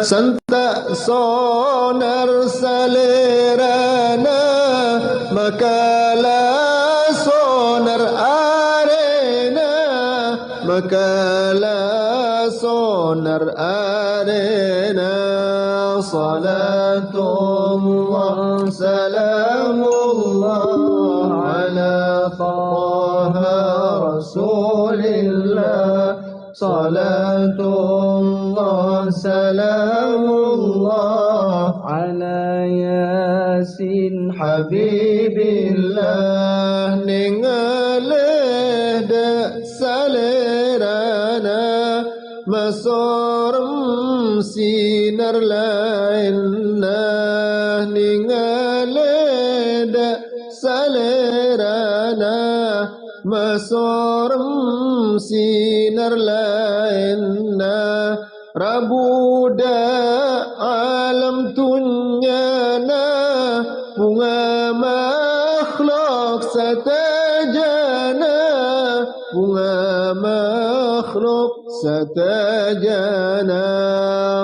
Santa sonar salerana makala sonar arena makala sonar arena salatullah salamullah ala taha rasulillah salatullah salamullah ala yasin habibillah ningaleh de salerana masorum sinar lainna ningaleh de salerana masorum sinar lainna rabuda alam tunyana bunga makhluk satajana bunga makhluk satajana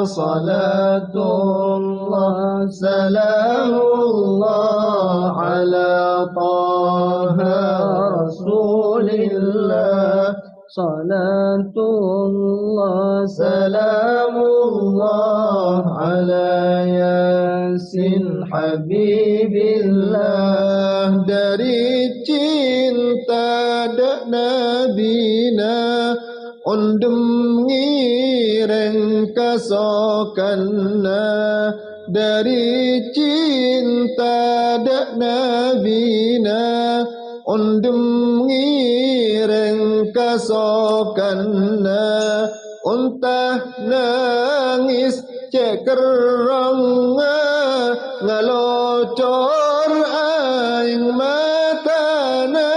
salatullah salamullah ala taha rasulillah salatullah salamullah ala yasin habibillah dari cinta dak nabina undem ngireng kasokanna dari cinta dak nabina undem ngireng kasokanna untah nangis cekeranga ngalocor aing matana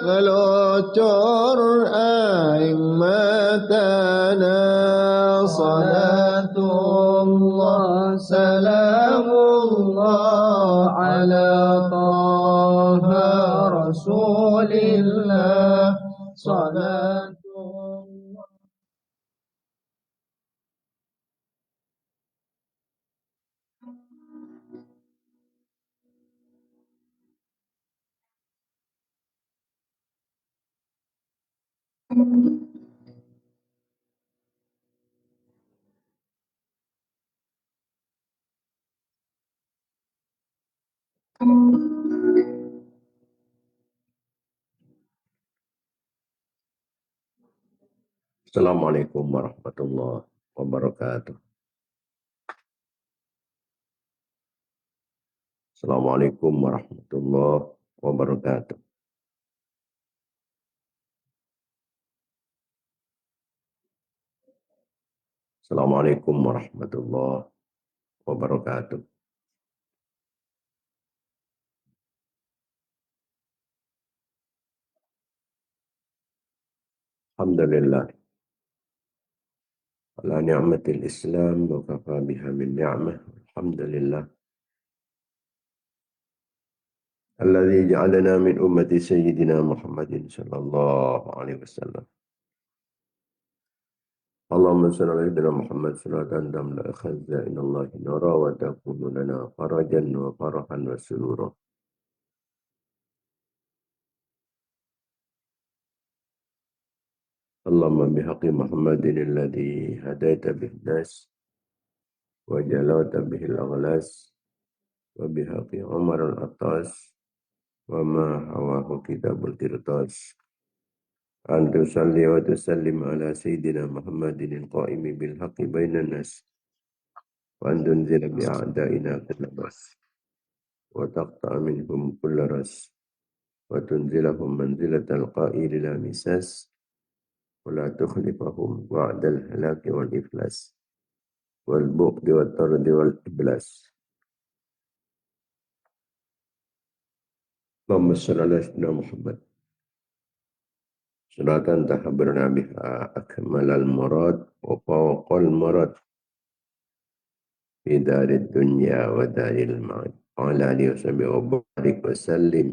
ngalocor aing matana salatullah salamullah ala taha rasulillah salatullah. Assalamualaikum warahmatullahi wabarakatuh. Assalamualaikum warahmatullahi wabarakatuh. Assalamualaikum warahmatullahi wabarakatuh. Alhamdulillah ala ni'matil Islam wa kafa biha min ni'mah. Alhamdulillah alladzi ja'alana min ummati sayyidina Muhammadin sallallahu alaihi wasallam. Allahumma salli ala sayyidina Muhammad salatan tamla khazza inallahi nara wa takunu lana farajan wa farahan wa surura. Allahumma bihaqqi Muhammadin alladhi hadaita bihi nas wa jalawta bihi al-aghlas wa bihaqqi Umar al-Attas wa ma hawahu kitabul qirtas an tusalli wa tusallim ala sayyidina Muhammadin al-qa'imi bil haqqi bainan nas wa an tunzila bi a'da'ina kullabas wa taqta'a minhum kulla ras wa tunzilahum manzilatal qa'ili la misas ولا تخلفهم وعد الهلاك والإفلاس والبغض والطرد والإبلاس. اللهم صل على سيدنا محمد صلاة تحبرنا بها أكمل المراد وفوق المراد في دار الدنيا ودار المعاد وعلى آله وصحبه وبارك وسلم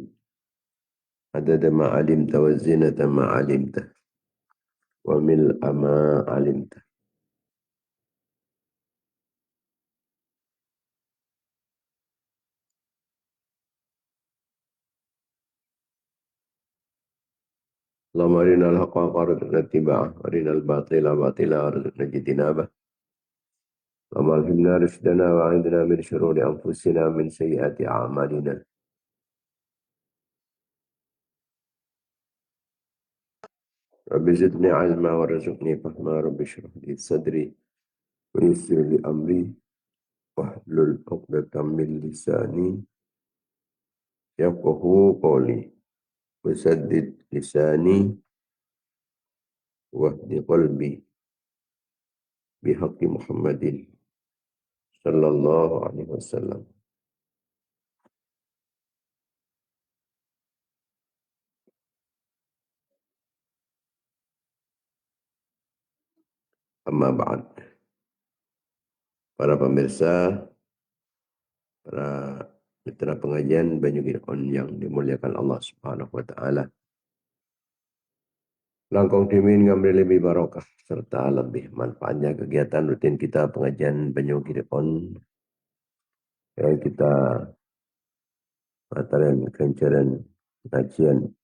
عدد ما علمت والزينة ما علمت وملء ما علمت. اللهم أرنا الحق حقا وارزقنا اتباعه وأرنا الباطل باطلا وارزقنا اجتنابه. اللهم ألهمنا رشدنا وأعذنا من شرور أنفسنا من سيئات أعمالنا. رب زدني علما وارزقني فهما. رب اشرح لي صدري ويسر لي أمري واحلل عقدة من لساني يفقهوا قولي وسدد لساني واهد قلبي بحق محمد صلى الله عليه وسلم. Amma ba'd. Para pemirsa, para mitra pengajian Banyu Girkon yang dimuliakan Allah Subhanahu wa taala. Langkong dimin ngambil lebih barokah serta lebih manfaatnya kegiatan rutin kita pengajian Banyu Girkon yang kita mataran kencaran kajian.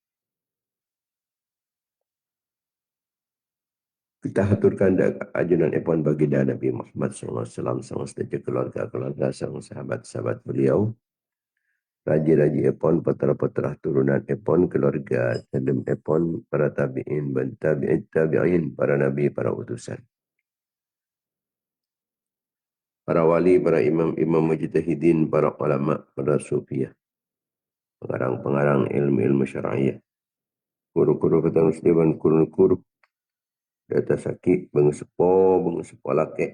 Kita haturkan ajunan epon baginda Nabi Muhammad SAW sang sedaja keluarga-keluarga sang sahabat-sahabat beliau. Raji-raji epon, putra-putra turunan epon, keluarga sedem epon, para tabi'in, tabi'in, para nabi, para utusan. Para wali, para imam-imam mujtahidin, para ulama, para sufiyah. Pengarang-pengarang ilmu-ilmu syar'iyah. Guru-guru petang musliman, guru-guru. Data sakit, bengesepo laki,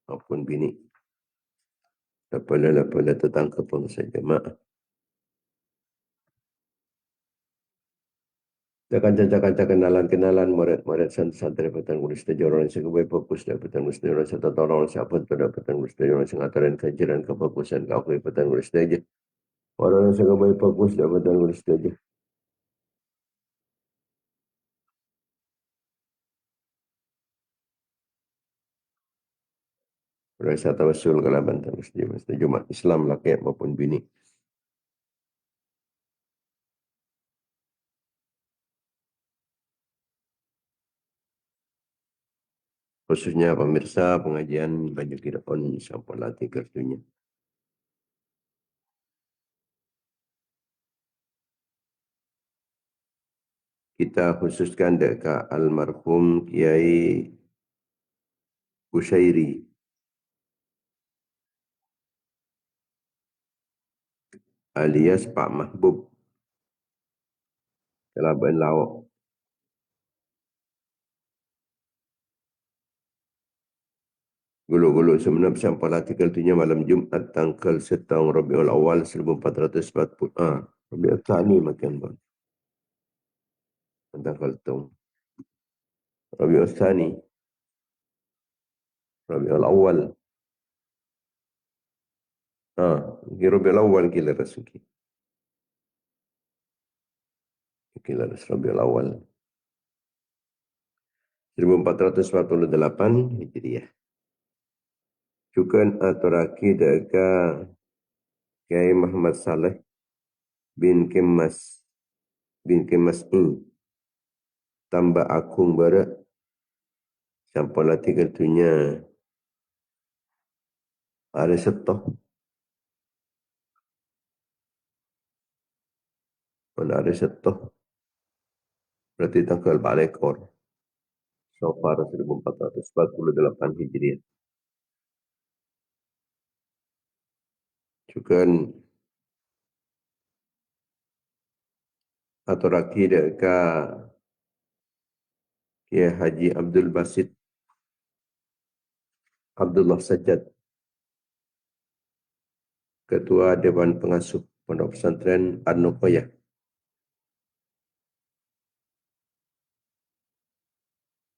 maupun bini. Lapala tetangga pengsa jemaah. Jakan-jakan kenalan murid-murid santri petang kulis tajoran sebagai fokus petang kulis tajoran serta tolong siapa pada petang kulis tajoran sengataran kajiran kefokusan kau petang kulis tajoran orang sebagai fokus petang kulis tajoran. Rasa tawassul kalaban petang kulis tajoran Jumat Islam laki maupun bini. Khususnya pemirsa pengajian Banyu Girkon Sampolati kartunya. Kita khususkan dekat almarhum Kiai Kushairi alias Pak Mahbub Kelaban Lawak. Gulu-gulu semenap sampai artikel tunya malam Jumat tanggal 1 Rabiul Awal 1440. Rabiul Thani makin bang. Tanggal tu. Rabiul Thani. Rabiul Awal. Rabiul Awal kila rasuki. Kila Rabiul Awal. 1448 Hijriah. Juga aturaki daga Kiai Muhammad Saleh bin Kemas tambah akung bara sampai artikel tunya ada setoh. Mana ada setoh. Berarti tanggal balekor. Safar 1448 Hijriah. Juga atau lagi dekat Kiai Haji Abdul Basit Abdullah Sajjad, Ketua Dewan Pengasuh Pondok Pesantren An-Nuqayah.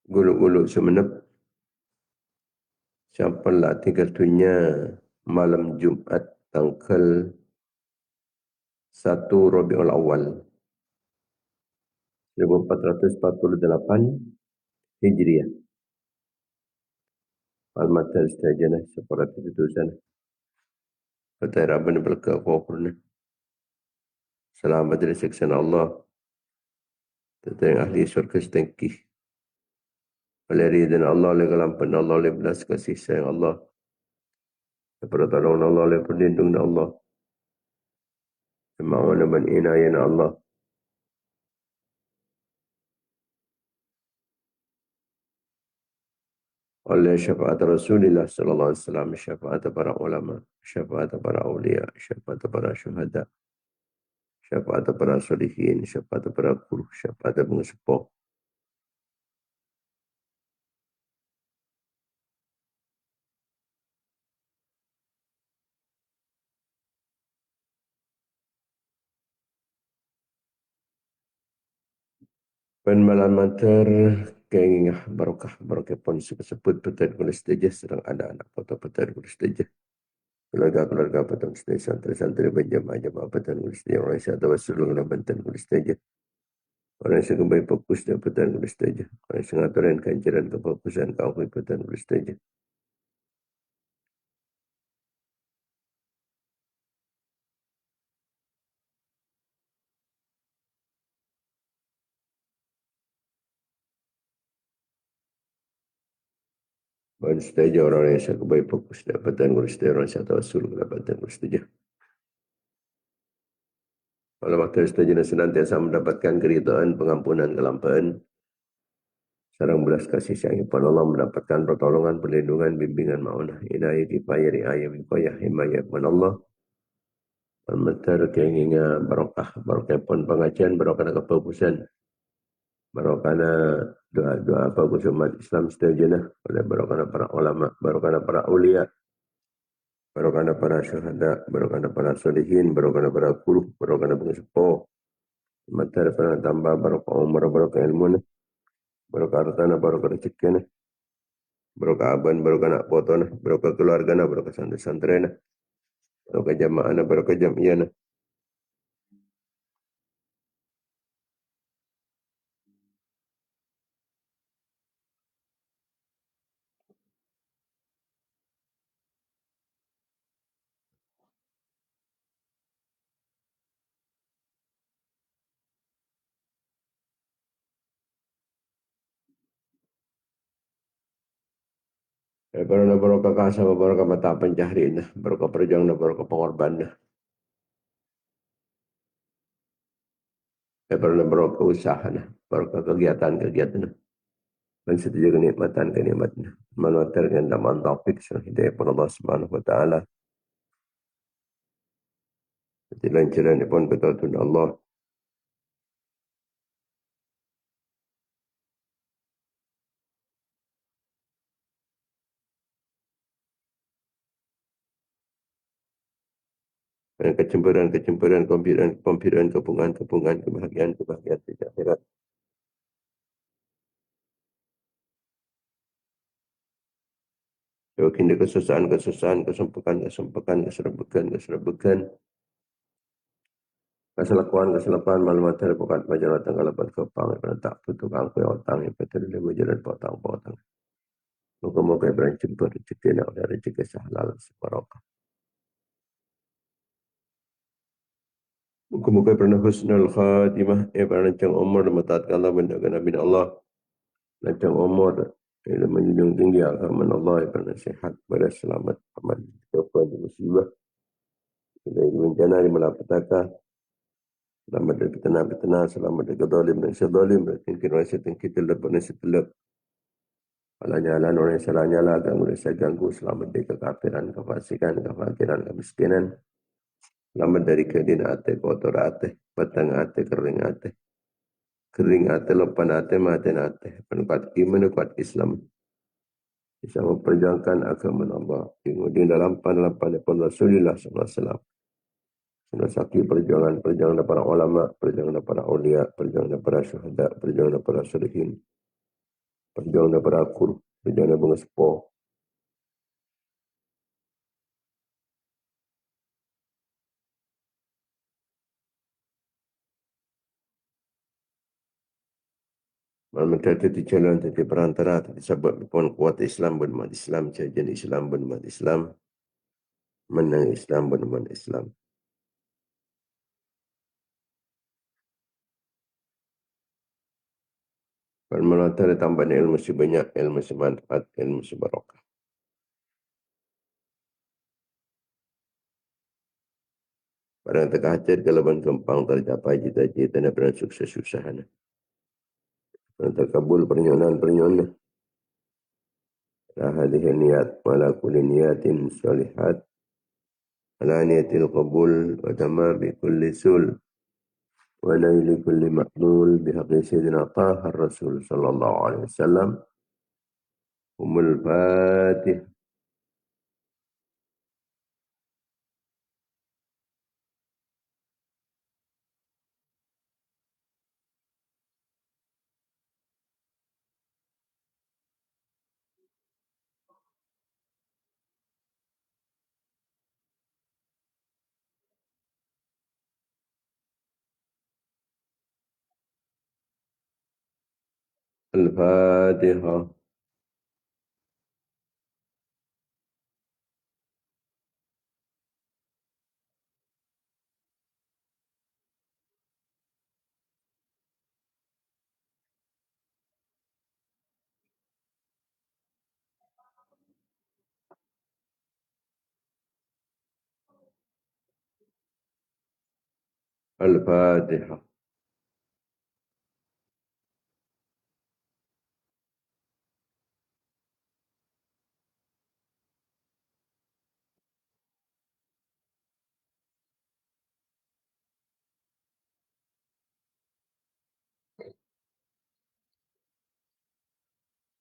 Gulu-gulu semenep sampai lah tinggal tunya malam Jumat tanggal 1 Rabiul Awal 1448 Hijriyah. Al-Matar istajana separat keputusan. Kata Rabban berkah kufurna. Selamat dari siksaan Allah. Tentang ahli syurga setengkih. Oleh ridhan Allah, oleh kelampan Allah, oleh belas kasih sayang Allah. Pertolongan Allah, oleh perlindungan Allah. Ma'una man inayana Allah. Oleh syafaat Rasulullah sallallahu alaihi wasallam, syafaat para ulama, syafaat para awliya, syafaat para syuhada, syafaat para solihin, syafaat para guru, syafaat pengesepuh. Pen malam mater kengingah barokah barokah pon sebut petan kulis tejas sedang ada anak foto petan kulis tejas. Keluarga-keluarga petan kulis tejas, santri-santri berjamaah-jamaah petan kulis tejas, orang yang tahu sulung dan petan kulis tejas. Orang yang kembali fokus dan petan kulis tejas. Orang yang ngaturan kanjaran kefokusan kau petan kulis tejas. Orang setuju orang yang saya kembali fokus dapatan kulis tejas, orang yang tahu sulung dapatan kulis tejas. Kalau waktu setuju senantiasa mendapatkan keridhaan, pengampunan, kelampaan, sarang belas kasih sayang kepada Allah, mendapatkan pertolongan, perlindungan, bimbingan, ma'unah, inayah, kifayah, riayah, wiqayah, himayah kepada Allah. Al-Matar keinginan barokah, barokah pun pengajian, barokah kefokusan, barokah doa-doa bagus umat Islam setuju oleh barokah para ulama, barokah para ulia, barokah para syuhada, barokah para solihin, barokah para guru, barokah pengesepuh. Al-Matar pernah tambah barokah umur, barokah ilmu, barokah hartana, barokah rezeki, barokah aban, barokah anak foto, barokah keluarga, barokah santri-santri, barokah jamaah, barokah jamiah. Barokah kasih, barokah mata pencaharian, barokah perjuangan, barokah pengorbanan. Barokah usaha, barokah kegiatan-kegiatan. Dan setuju kenikmatan-kenikmatan. Menuatirkan dalam taufik hidayah pun Allah Subhanahu wa taala. Jalan-jalan pun ketutun Allah. Kecemburuan, kempiran, kepungan, kebahagiaan di akhirat. Yakin kesusahan, keserbukan, keselakuan, malam-malam, bukan majalah tanggal 8 kepang, tak butuh kangku yang otang, yang betul dia berjalan potang-potang. Moga-moga berancur rezeki nak ada rezeki halal sebarokah. Moga-moga pernah husnul khatimah, pernah lancang umur mentaatkan Allah benda Nabi Allah, lancang umur menjunjung tinggi agama Allah, pernah sehat, pada selamat, aman, kepada musibah, dari bencana di malapetaka, selamat dari petana-petana, selamat dari kezalim dan sezalim, tingkir telep, setelep, kalau nyala, orang yang salah nyala, ganggu, selamat dari kekafiran, kefasikan, kefakiran, kemiskinan, selamat dari kedin ate, kotor ate, batang ate, kering ate, lepan ate, maten ate, penukat iman, kuat Islam, bisa memperjuangkan agama Allah. Kemudian dalam pan-pan Rasulullah SAW. Menasaki perjuangan para ulama, perjuangan para aulia, perjuangan para syuhada, perjuangan para solihin, perjuangan para guru, perjuangan pengespo. Mereka tadi jalan tadi perantara tadi sebab pun kuat Islam berumat Islam jajan Islam berumat Islam menang Islam berumat Islam. Kalau melantara tambah ilmu sebanyak ilmu semanfaat ilmu sebarokah. Barang terkacir kalau kempang tercapai cita-cita dan pernah sukses usaha. Barang terkabul pernyonan. Lah hadhihi niat wala kulli niyatin salihat ala niyatil qabul wa tamam bi kulli sul wa naili kulli ma'mul bi haqqi sayyidina Taha Rasul sallallahu alaihi wasallam. Umul Fatih. Al-Fatihah. Al-Fatihah.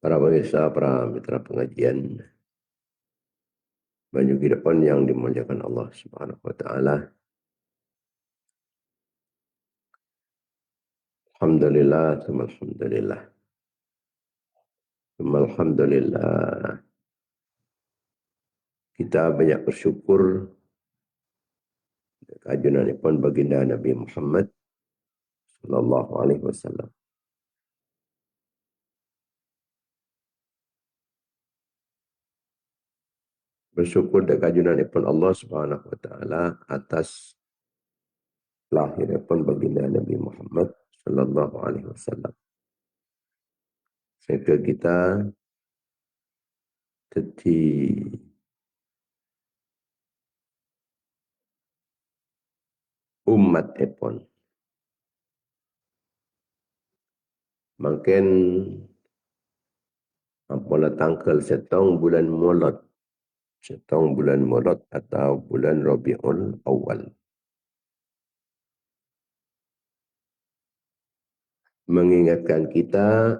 Para pemirsa, para mitra pengajian banyak kehidupan yang dimuliakan Allah Subhanahu wa taala. Alhamdulillah, alhamdulillah. Alhamdulillah. Kita banyak bersyukur keajunan pun baginda Nabi Muhammad sallallahu alaihi wasallam. Bersyukur dan keajunan pun Allah Subhanahu wa taala atas lahirnya pun baginda Nabi Muhammad sallallahu alaihi wasallam. Sehingga kita jadi umat epon. Makin apabila tanggal setong bulan Molot. Setong bulan Molot atau bulan Rabiul Awal. Mengingatkan kita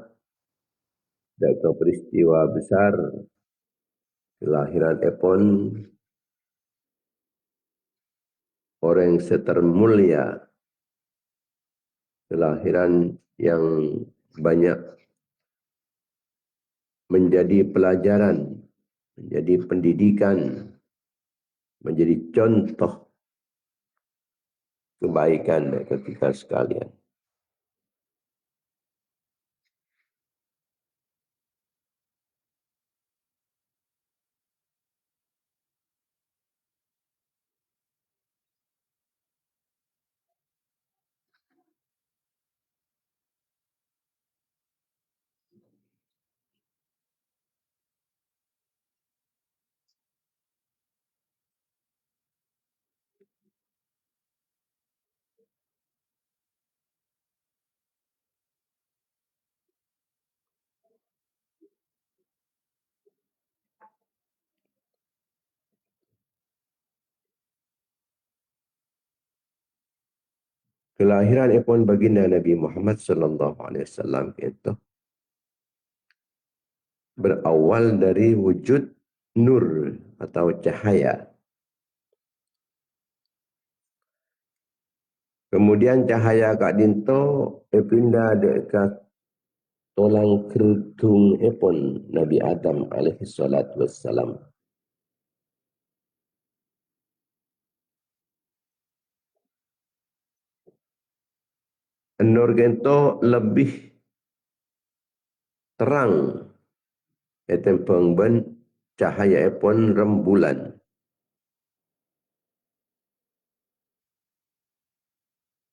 dari peristiwa besar kelahiran epon orang setermulia, kelahiran yang banyak menjadi pelajaran, menjadi pendidikan, menjadi contoh kebaikan bagi kita sekalian. Kelahiran epon baginda Nabi Muhammad sallallahu alaihi wasallam itu berawal dari wujud nur atau cahaya. Kemudian cahaya Kak Dinto pindah dekat tolang kerudung epon Nabi Adam alaihi salatu wassalam. Nur Gento lebih terang etem pengben cahaya epon rembulan.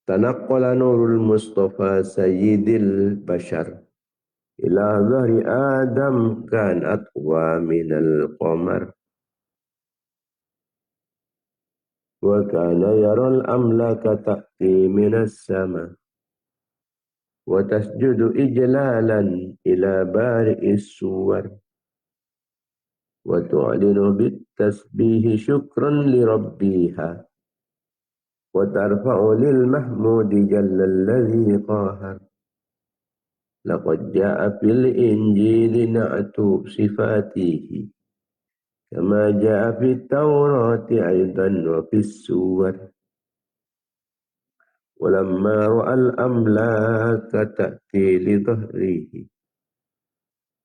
Tanaqqala nurul Mustafa sayyidil bashar ila zahri Adam kan atwa minal qamar wa kana yaral amlaka ta'ti minas sama wa tasjudu ijlalan ila bari'is suwar wa tu'linu bit tasbihi syukran li rabbiha wa tarfa'u lil mahmudi jalla alladhi qahar. Laqad ja'a fil injili na'tu sifatihi kama ja'a fit tawrati aidan wa fis suwar. Walamma ra'al amlaka ta'ti li dhahrihi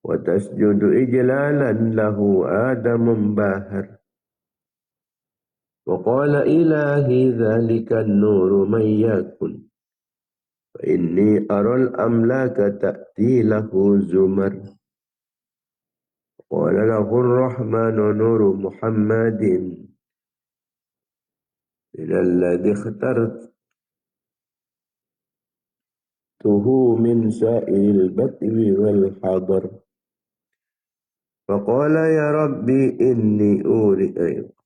wa tasjudu ijlalan lahu adamun bahar. Wa qala ilahi dhalika an-nuru man yakun fa inni aral amlaka ta'ti lahu zumar. Qala lahu ar-rahmanu nuru Muhammadin ila alladhi ikhtartuhu min sa'il batwi wal hadar. Faqala ya rabbi inni uri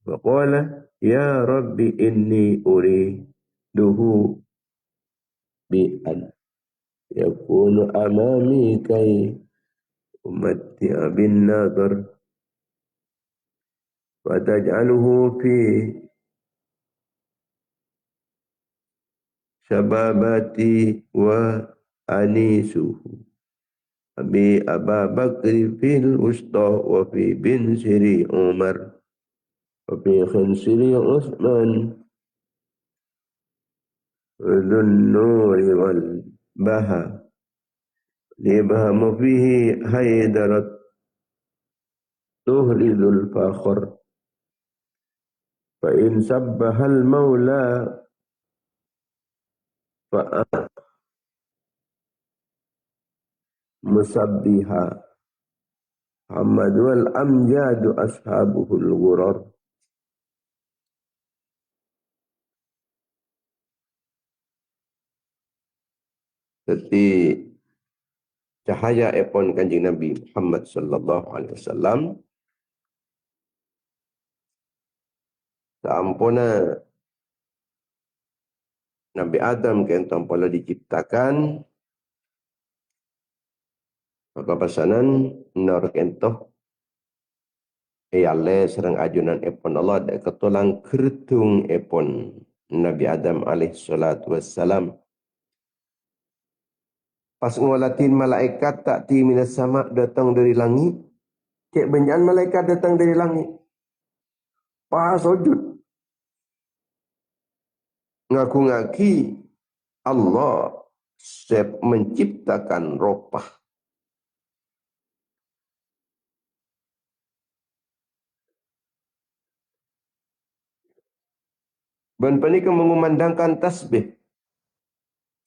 Faqala ya rabbi inni uriduhu bi an yakunu amami kay umatti'a bin nadar wa taj'aluhu fi syababati wa anisuhu Abi Aba Bakri fil usta wa fi bin siri Umar wa fi khinsiri Uthman dhun nuri wal baha libhamu fihi haydarat tuhridul fakhar fa in sabbahal maula fa musabbiha Muhammad wal amjadu ashabuhul ghurar. Jadi cahaya epon Kanjeng Nabi Muhammad sallallahu alaihi wasallam saampuna Nabi Adam kentong pola diciptakan maka pasanan nor kentoh ale serang ajunan epon Allah dan ketulang kertung epon Nabi Adam alaihi salatu wassalam. Pas ngolatin malaikat tak ti minas sama datang dari langit. Cek benjaan malaikat datang dari langit. Pas sujud. Ngaku-ngaki Allah menciptakan ropah. Dan penika mengumandangkan tasbih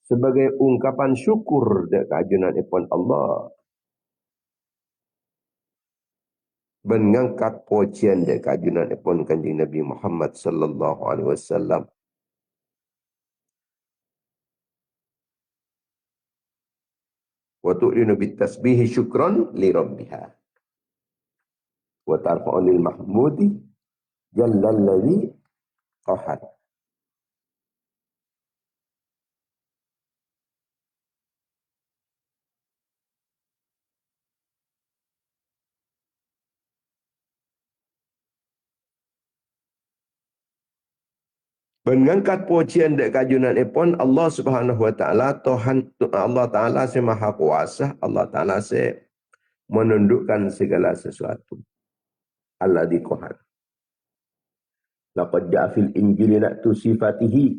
sebagai ungkapan syukur dan keajunan ipun Allah. Dan ngangkat pujian dan keajunan ipun Kanjeng Nabi Muhammad sallallahu alaihi wasallam. Wa tu'linu bit tasbihi syukran li rabbiha. Wa tarfa'u lil mahmudi jalla alladhi qahar. Mengangkat pujian dan kajunan ipun Allah Subhanahu wa taala Tuhan Allah taala si maha kuasa, Allah taala si menundukkan segala sesuatu. Allah di qahar. Laqad ja'a fil injili na'tu sifatihi.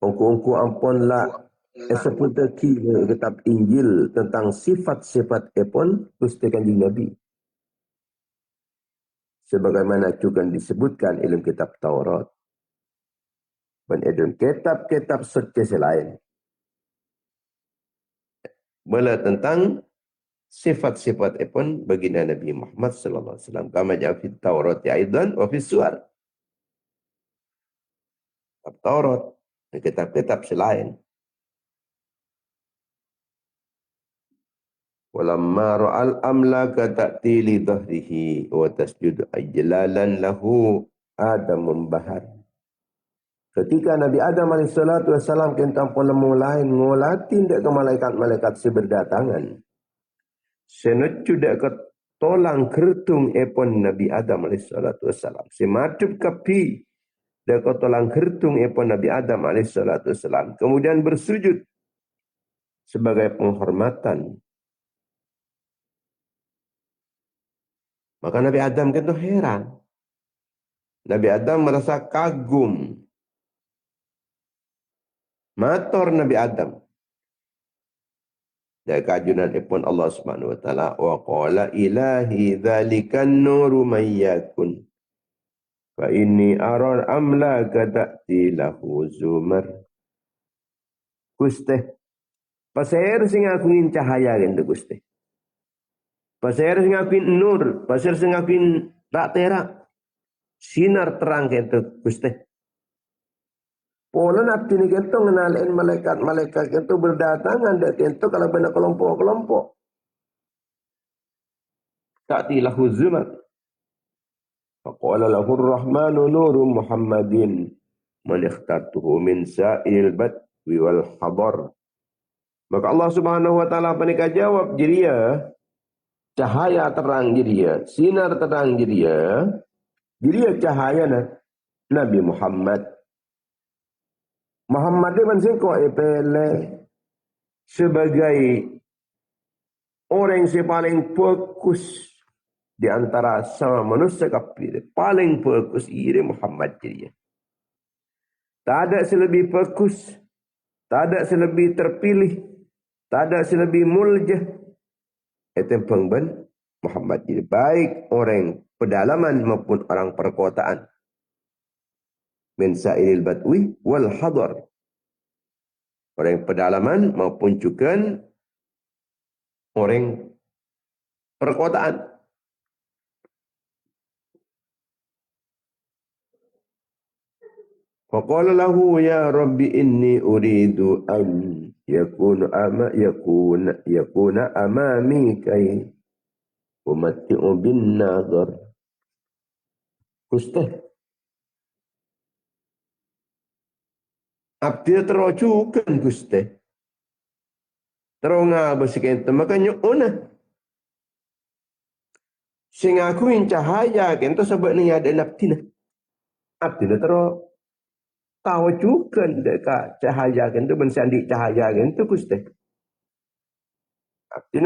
Ongko-ongko ampunlah seputaki kitab Injil tentang sifat-sifat ipun Gusti Kanjeng Nabi. Sebagaimana juga disebutkan dalam kitab Taurat. Dan dalam kitab-kitab suci selain. Bala tentang sifat-sifat pun baginda Nabi Muhammad sallallahu alaihi wasallam. Kama ja'a fit Taurat aidan wa fis Suwar. Taurat, kitab-kitab selain. Walamma ra'al amlaka ta'ti li dhahrihi wa tasjudu ajlalan lahu Adam bahar. Ketika Nabi Adam alaihissalatu wassalam kentang polemu lain ngolatin dek ke malaikat-malaikat seberdatangan. Senecu dek ke tolang kertung epon Nabi Adam alaihissalatu wassalam. Sematup kapi dek ke tolang kertung epon Nabi Adam alaihissalatu wassalam. Kemudian bersujud sebagai penghormatan. Maka Nabi Adam kan tu heran. Nabi Adam merasa kagum. Matur Nabi Adam. Dan kajunan ipun Allah Subhanahu wa taala wa qala ilahi dzalikan nuru may yakun fa inni arar amlaka ta'ti lahu zumar. Guste pasir sing aku ingin cahaya kan Guste. Pasir sing aku ingin nur, pasir sing aku ingin tak terak sinar terang kan Guste. Pola abdi ni kento ngenalin malaikat-malaikat kento berdatangan dan kento kalau benar kelompok-kelompok. Ta'tilahu zumat. Faqala lahu ar-Rahmanu nuru Muhammadin man ikhtartuhu min sa'il badwi wal hadar. Maka Allah Subhanahu wa taala panika jawab jiria cahaya terang jiria, sinar terang jiria cahaya Nabi Muhammad. Muhammad dia mansiko epele sebagai orang yang paling fokus di antara sama manusia kafir. Paling fokus ire Muhammad dia. Tak ada selebih fokus, tak ada selebih terpilih, tak ada selebih muljah. Itu pengben Muhammad dia. Baik orang pedalaman maupun orang perkotaan. Min sa'ilil badwi wal hadar. Orang pedalaman maupun juga orang perkotaan. Faqala lahu ya rabbi inni uridu an yakuna amami kai umatti'u bin nazar. Gusti abdi terojukan Gusti. Teronga besikan makanya ona. Sing aku in cahaya kento sebab ni ada naftina. Abdi tero tawajukan dekat cahaya kento bensandi cahaya kento Gusti. Abdi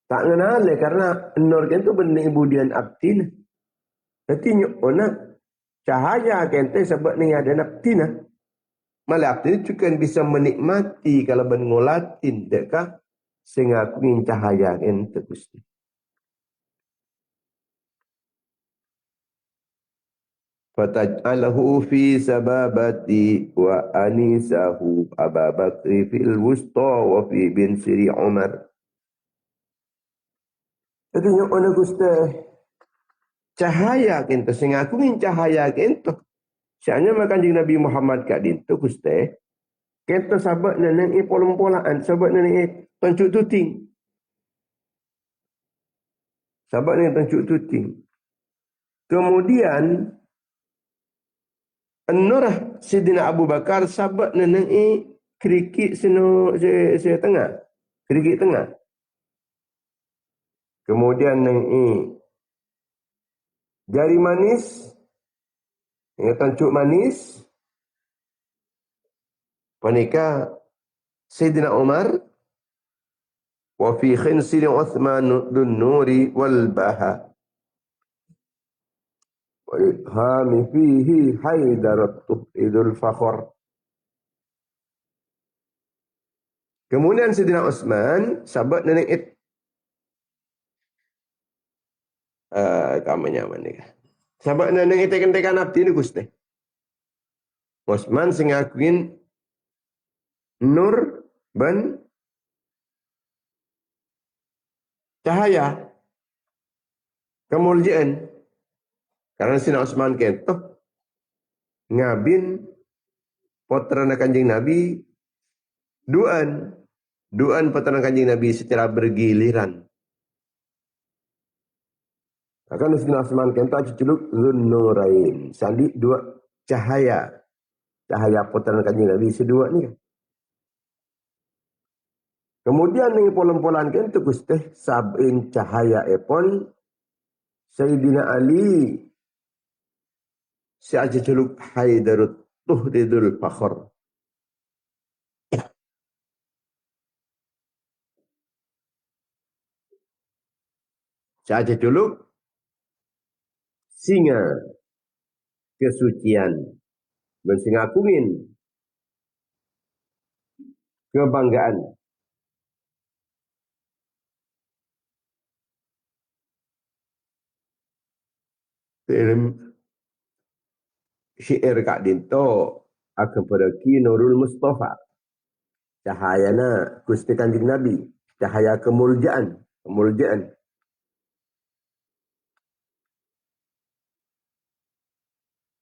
tak kenal karena nur kento benih ibudian abdi. Jadi ona cahaya kente sebab ni ada naftina. Malah abdi juga bisa menikmati kalau mengolatin dekat sehingga aku ingin cahaya kente Gusti. Fataj'alahu fi sababati wa anisahu Aba Bakri fil wusta wa fi bin Siri Umar. Jadi ona Gusti cahaya kente sehingga aku ingin cahaya kente. Sianya makan jing Nabi Muhammad kat dintu Gusti. Kente sahabat neneng pola-polaan, sahabat neneng tunjuk tuting. Sahabat neneng tunjuk tuting. Kemudian Nurah Sidina Abu Bakar sahabat neneng kerikik se tengah. Kerikik tengah. Kemudian neneng jari manis. Yang tunjuk manis. Panika Sayyidina Umar wa fi khinsil Uthman dun nuri wal baha wa ihami fihi haidaratu idul fakhar. Kemudian Sayyidina Utsman sahabat nenek kamanya mana sahabat nenek tekan-tekan abdi ni Gusti. Utsman sing akuin Nur ban cahaya kemuliaan. Karena Sina Osman kentoh ngabin putra Kanjeng Nabi duan. Duan putra Kanjeng Nabi secara bergiliran. Akan Sina Osman kentoh celuk Zunnurain. Sandi dua cahaya. Cahaya putra Kanjeng Nabi sedua ni. Kemudian ni polan-polan kentoh Gusti sab'in cahaya epon Sayyidina Ali si aja celuk Haidarut Tuhridul Fakhar. Si aja celuk singa kesucian dan singa kuning kebanggaan. Film syair Kak Dinto akan pergi Nurul Mustafa. Cahayana Gusti Kanjeng Nabi. Cahaya kemuliaan. Kemuliaan.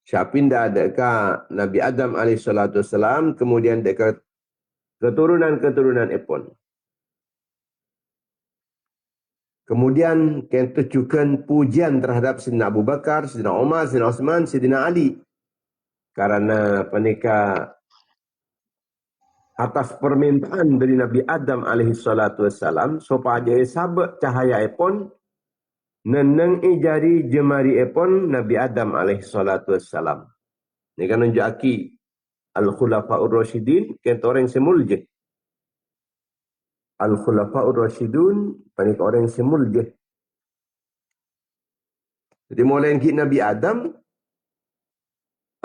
Syapinda dekat Nabi Adam alaihissalam. Kemudian dekat keturunan-keturunan Epon. Kemudian kita tujukan pujian terhadap Sayyidina Abu Bakar, Sayyidina Umar, Sayyidina Utsman, Sayyidina Ali. Karena penikah atas permintaan dari Nabi Adam alaihissalam supaya sabak cahaya epon neneng ijari jemari epon Nabi Adam alaihissalam. Ini kan menjaki Al-Khulafa'ur Rasyidin kenta orang semulje. Al-Khulafa'ur Rasyidun panik orang semulje. Jadi mulai Nabi Adam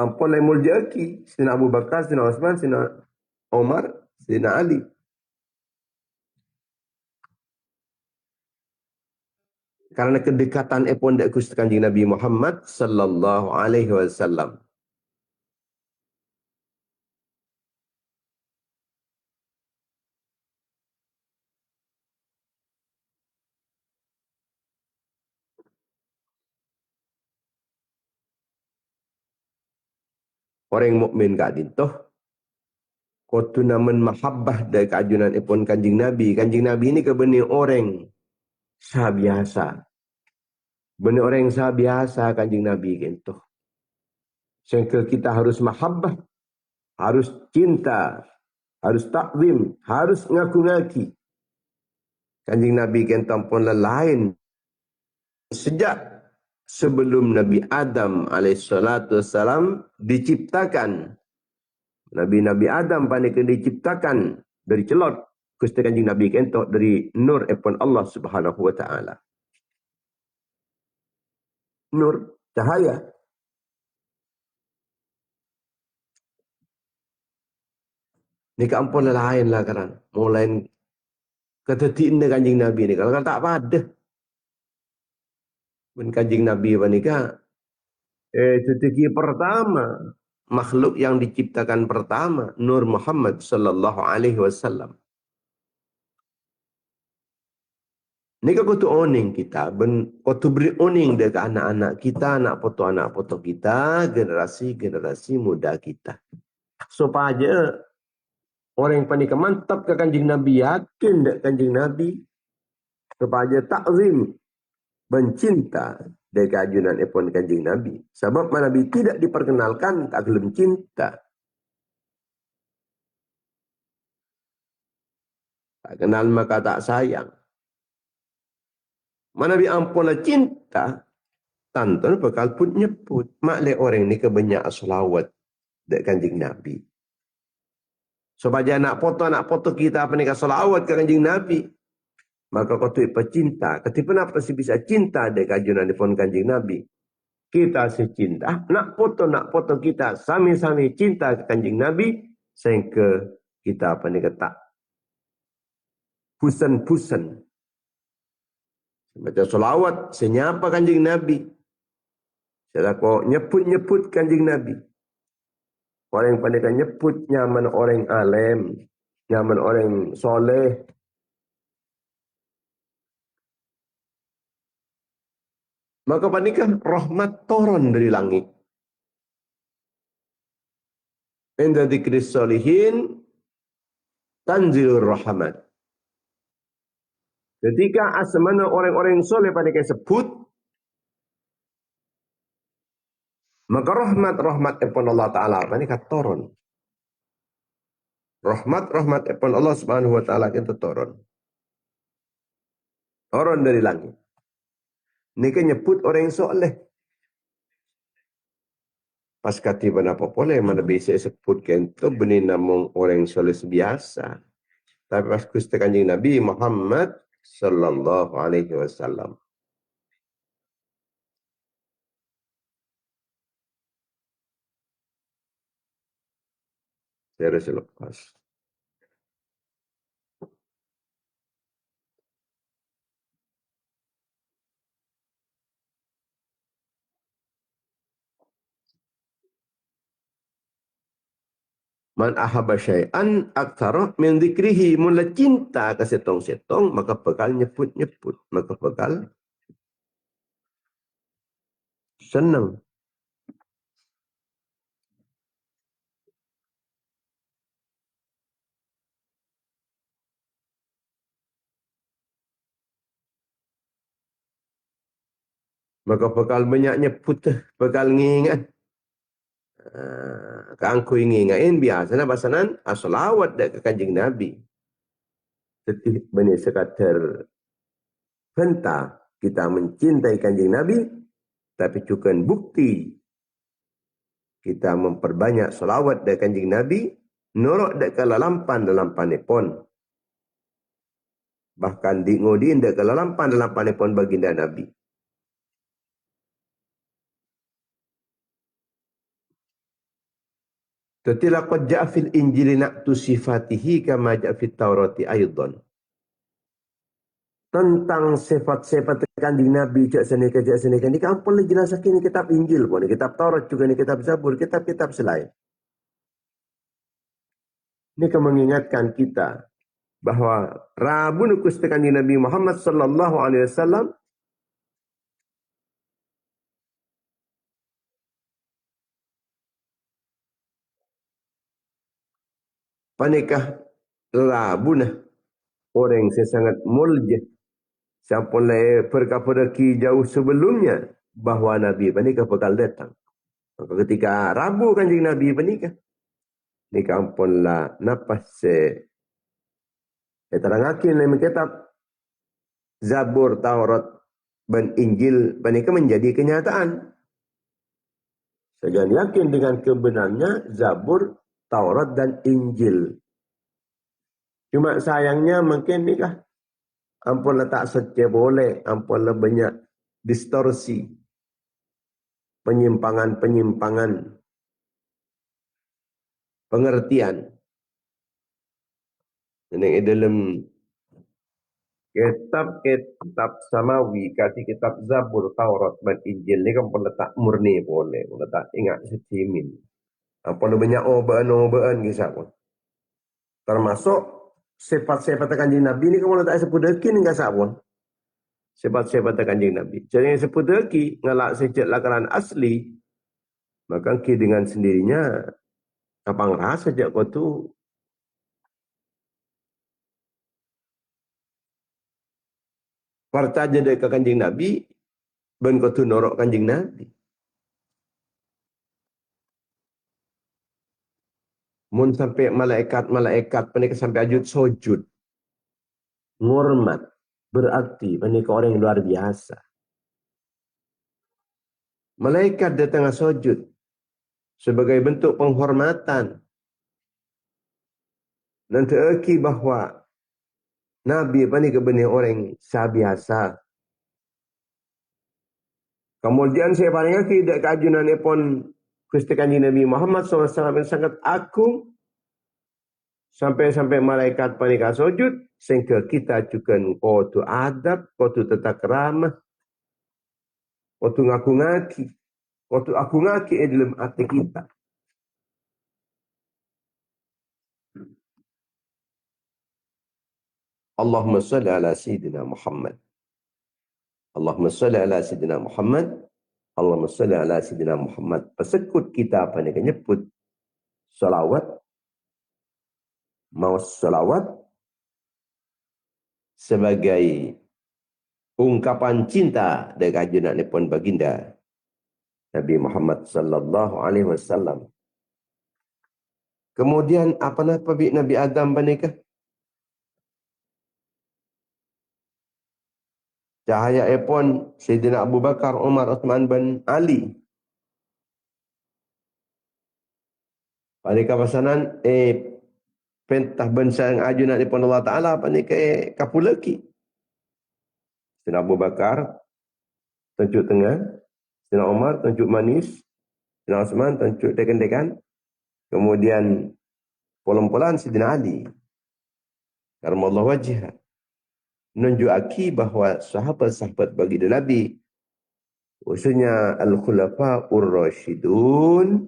ampun lai muljaki Sayyidina Abu Bakar, Sayyidina Utsman, Sayyidina Umar, Sayyidina Ali. Karena kedekatan epon dek Gusti Kanjeng Nabi Muhammad sallallahu alaihi wasallam. Orang mukmin kak dintoh kotu namen mahabbah dari keajunan epon Kanjeng Nabi. Kanjeng Nabi ini kebeni orang sabiasa. Beni orang sabiasa Kanjeng Nabi kintoh. Sehingga kita harus mahabbah, harus cinta, harus takzim, harus ngaku-ngaki. Kanjeng Nabi kintoh pun lain sejak sebelum Nabi Adam alaihissalam diciptakan. Nabi Adam panik diciptakan dari celot. Gusti Kanjeng Nabi kentok dari nur epon Allah Subhanahu wa taala. Nur cahaya. Ni kampun lain lah kan. Mulai ketetiin Kanjeng Nabi ni kalau kan tak pada. Ben Kanjeng Nabi panika teteki pertama makhluk yang diciptakan pertama Nur Muhammad sallallahu alaihi wasallam. Ni kau tu oning kita, kau tu beri oning dekat anak-anak kita, anak foto kita, generasi muda kita. Supaya orang yang panik mantap ke Kanjeng Nabi, yakin dek Kanjeng Nabi, supaya takzim, mencinta dekat ajunan epon Kanjeng Nabi. Sebab Nabi tidak diperkenalkan tak belum cinta. Tak kenal maka tak sayang. Mana bi ampunlah cinta, tantan bakal pun nyebut. Maklek orang ni kebanyak selawat dek Kanjeng Nabi. Supaya anak foto kita apa ni selawat ke Kanjeng Nabi. Maka kau tu pecinta. Ketika apa sih bisa cinta dek kajunan pun Kanjeng Nabi. Kita secinta. Nak foto kita sami-sami cinta ke Kanjeng Nabi. Sehingga kita apa ni kata. Pusan-pusan. Baca selawat, senyapa Kanjeng Nabi. Saya kau nyebut Kanjeng Nabi. Orang yang pandai nyebut nyaman orang alim, nyaman orang soleh. Maka panikah rahmat turun dari langit. Inda dzikris solihin tanzilur rahmat. Ketika asmana orang-orang soleh panikah sebut, maka rahmat epon Allah Ta'ala panikah turun. Rahmat epon Allah Subhanahu wa Ta'ala kita turun. Turun dari langit. Ini kan nyebut orang yang soleh. Pas katiban apa boleh mana bisa sebut kento benih namung orang soleh biasa. Tapi pas Gusti Kanjeng Nabi Muhammad sallallahu alaihi wasallam. Saya lepas. Man ahaba syai'an aktsara min dzikrihi, mula cinta ke setong-setong maka bakal nyebut-nyebut, maka bakal senang, maka bakal banyak nyebut, bakal ngingat. Keangku ingingain biasanya pasanan asolawat dak ke Kanjeng Nabi. Tetih benih sekadar henta kita mencintai Kanjeng Nabi, tapi juga bukti kita memperbanyak solawat dari Kanjeng Nabi, norok dak kalalampan dalam panepon. Bahkan di ngodin dak kalalampan dalam panepon baginda Nabi. Tetapi qad ja'a fil injili na'tu sifatihi kama ja'a fit taurati aydan. Tentang sifat-sifat Kanjeng Nabi jak senika ini kampun le jelasakin ni kitab Injil pun, kitab Taurat juga ni kitab Zabur, kitab-kitab selain. Ini akan mengingatkan kita bahwa Rabu nukus Kanjeng Nabi Muhammad sallallahu alaihi wasallam panikah Rabu nah orang yang sangat mulia siapa le perkapodaki jauh sebelumnya bahwa Nabi panikah bakal datang. Maka ketika Rabu Kanjeng Nabi panikah ni kampun la napas se terangakin dalam kitab Zabur, Taurat, dan Injil panikah menjadi kenyataan. Saya yakin dengan kebenarnya Zabur, Taurat, dan Injil. Cuma sayangnya mungkin nikah ampun letak saja boleh, ampun banyak distorsi, penyimpangan-penyimpangan pengertian. Ini dalam kitab samawi, kati kitab Zabur, Taurat, dan Injil ini kan letak murni boleh, letak ingat secimin. Ampun banyak obaan-obaan kisah pun. Termasuk sifat-sifat Kanjeng Nabi ini kamu letak sebut dekin enggak sabun. Sifat-sifat Kanjeng Nabi. Jadi yang sebut lagi ngelak sejak lakaran asli, maka dengan sendirinya apa ngerasa sejak kau tu percaya dari Kanjeng Nabi, ben kau tu norok Kanjeng Nabi. Mun sampai malaikat panik sampai ajud sujud, ngormat, berarti panik orang yang luar biasa. Malaikat datang sujud sebagai bentuk penghormatan. Dan teraki bahwa Nabi panik benih orang sabiasa. Kemudian saya paling tidak keajunan pun Gusti Kanjeng Nabi Muhammad SAW yang sangat agung sampai malaikat panika sujud sehingga kita juga kudu adab, kudu tata keramah, kudu ngaku-ngaki, kudu aku-ngaki dalam hati kita. Allahumma salli ala Sayyidina Muhammad. Allahumma salli ala Sayyidina Muhammad. Allahumma salli ala Sayyidina Muhammad. Persekut kita apa ni? Nyebut salawat. Mau salawat sebagai ungkapan cinta dekat junjungan nipun baginda Nabi Muhammad sallallahu alaihi wasallam. Kemudian apa napa Nabi Adam panikah? Cahaya ipun Sayyidina Abu Bakar, Umar, Uthman bin Ali. Panikah pasanan pentah bangsa yang ajunat nipun Allah Taala panikah kapulaki. Sayyidina Abu Bakar tunjuk tengah, Sayyidina Umar tunjuk manis, Sayyidina Uthman tunjuk tekan-tekan. Kemudian polan-polan Sayyidina Ali. Karamallahu wajhah. Menunjuki bahawa sahabat-sahabat baginda Nabi, khususnya Al-Khulafa'ur Rasyidun,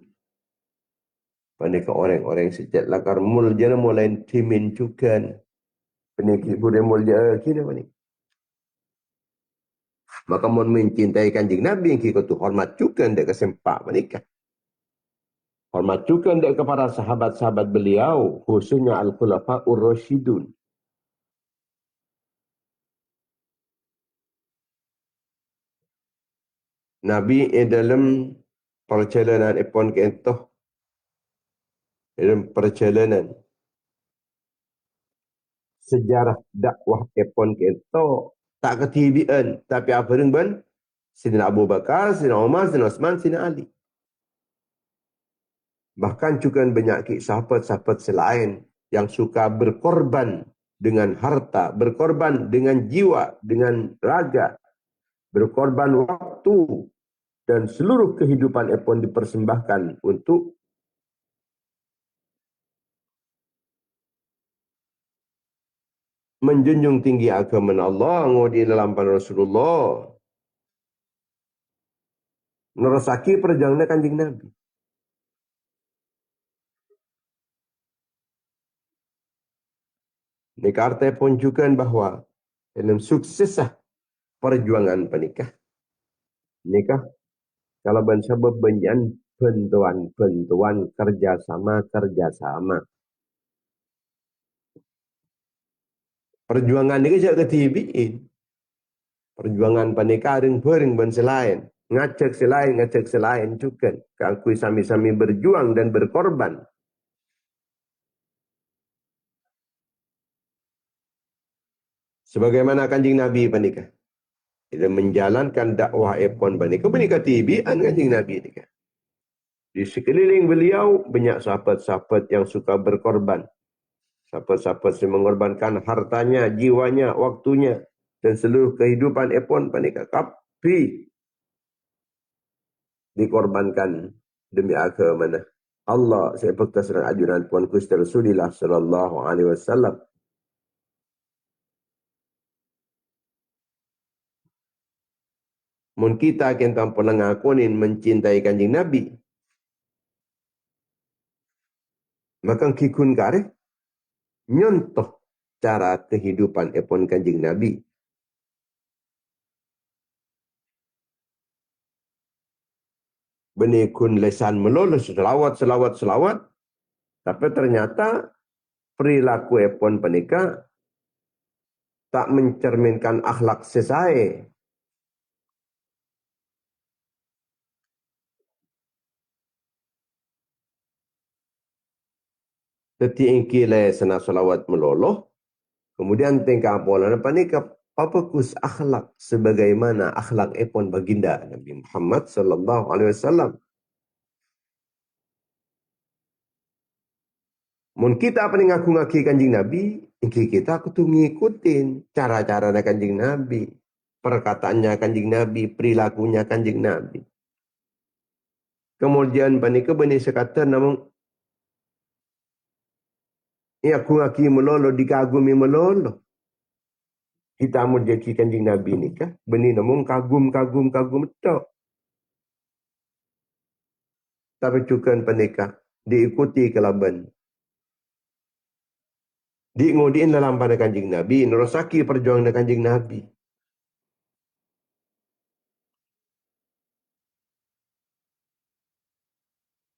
panika orang-orang sejak lakar muljana mulai timin cukan. Peniki boleh mulja kini panik. Maka mun mencintai kanjeng Nabi, kita tu hormat cukan dek kesempak panika. Hormat cukan dek kepada sahabat-sahabat beliau, khususnya Al-Khulafa'ur Rasyidun. Nabi dalam perjalanan ipon kentoh, dalam perjalanan sejarah dakwah ipon kentoh tak ketibian, tapi apa dengan Sayyidina Abu Bakar, Sayyidina Umar, Sayyidina Uthman, Sayyidina Ali. Bahkan juga banyak sahabat-sahabat selain yang suka berkorban dengan harta, berkorban dengan jiwa, dengan raga, berkorban waktu, dan seluruh kehidupan ipon dipersembahkan untuk menjunjung tinggi agama Allah ngudi dalam Rasulullah. Nerosaki perjalanan kanjeng Nabi. Ini artinya pun juga bahawa dalam suksesah perjuangan penikah. Nikah kalau bangsa berbenyan bentuan kerjasama. Perjuangan ini juga ketibiin. Perjuangan penikah ring-ring bangsa lain. Ngajak selain juga. Kakui sami-sami berjuang dan berkorban. Sebagaimana kanjeng Nabi penikah. Dia menjalankan dakwah ipon penikah. Penikah tibian kanjeng Nabi penikah. Di sekeliling beliau banyak sahabat-sahabat yang suka berkorban. Sahabat-sahabat yang mengorbankan hartanya, jiwanya, waktunya, dan seluruh kehidupan ipon penikah. Tapi dikorbankan demi agama Allah. Saya bekas dengan ajuran Puan Kusti Rasulullah sallallahu alaihi wasallam. Mun kita akan tanpa ngakunin mencintai kanjeng Nabi, maka kikun kareh nyontoh cara kehidupan ipon kanjeng Nabi. Benikun lesan melulu selawat. Tapi ternyata perilaku ipon penikah tak mencerminkan akhlak sesae. Teti ingki le sana selawat meloloh. Kemudian tingkah pola penikah papakus akhlak sebagaimana akhlak ipon baginda Nabi Muhammad sallallahu alaihi wasallam. Mun kita apa ngaku-ngaki kanjeng Nabi, ingki kita kudu ngikutin cara-cara kanjeng Nabi, perkataannya kanjeng Nabi, perilakunya kanjeng Nabi. Kemudian panika bani sekata namun aku ngaki melolo dikagumi melolo. Kita mau jadi kanjeng Nabi ni kah? Bani namun kagum tok. Tapi juga panika diikuti kelaban. Diingudiin dalam pada kanjeng Nabi, nerosaki perjuangan kanjeng Nabi.